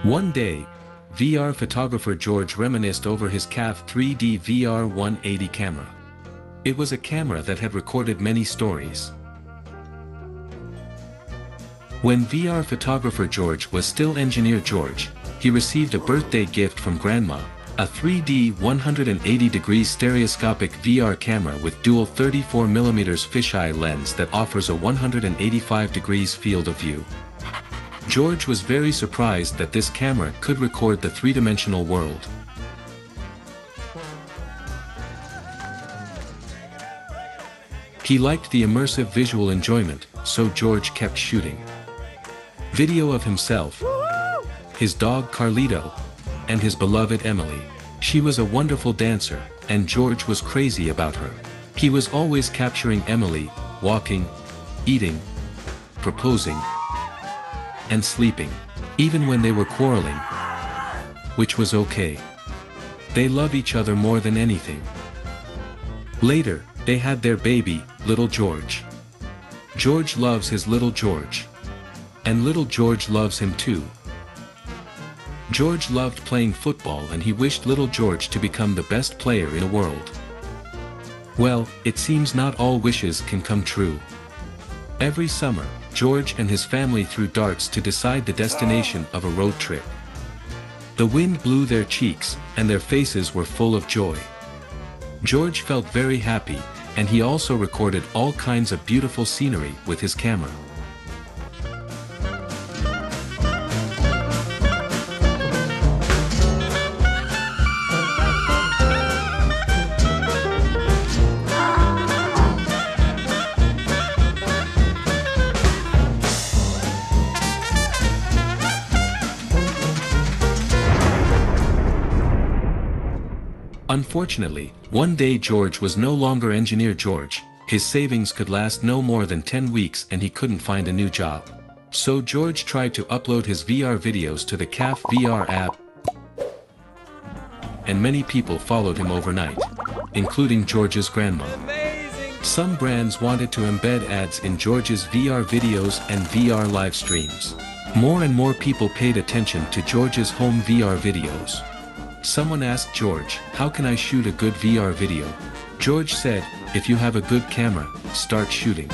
One day, VR photographer George reminisced over his CAF 3D VR-180 camera. It was a camera that had recorded many stories. When VR photographer George was still Engineer George, he received a birthday gift from Grandma, a 3D 180-degree stereoscopic VR camera with dual 34mm fisheye lens that offers a 185 degrees field of view. George was very surprised that this camera could record the three-dimensional world. He liked the immersive visual enjoyment, so George kept shooting video of himself, his dog Carlito, and his beloved Emily. She was a wonderful dancer, and George was crazy about her. He was always capturing Emily, walking, eating, proposing, and sleeping, even when they were quarreling, which was okay. They love each other more than anything. Later, they had their baby, little George. George loves his little George. And little George loves him too. George loved playing football and he wished little George to become the best player in the world. Well, it seems not all wishes can come true. Every summer, George and his family threw darts to decide the destination of a road trip. The wind blew their cheeks, and their faces were full of joy. George felt very happy, and he also recorded all kinds of beautiful scenery with his camera. Unfortunately, one day George was no longer Engineer George. His savings could last no more than 10 weeks and he couldn't find a new job. So George tried to upload his VR videos to the CAF VR app, and many people followed him overnight, including George's grandma. Some brands wanted to embed ads in George's VR videos and VR live streams. More and more people paid attention to George's home VR videos. Someone asked George, "How can I shoot a good VR video?" George said, "If you have a good camera, start shooting."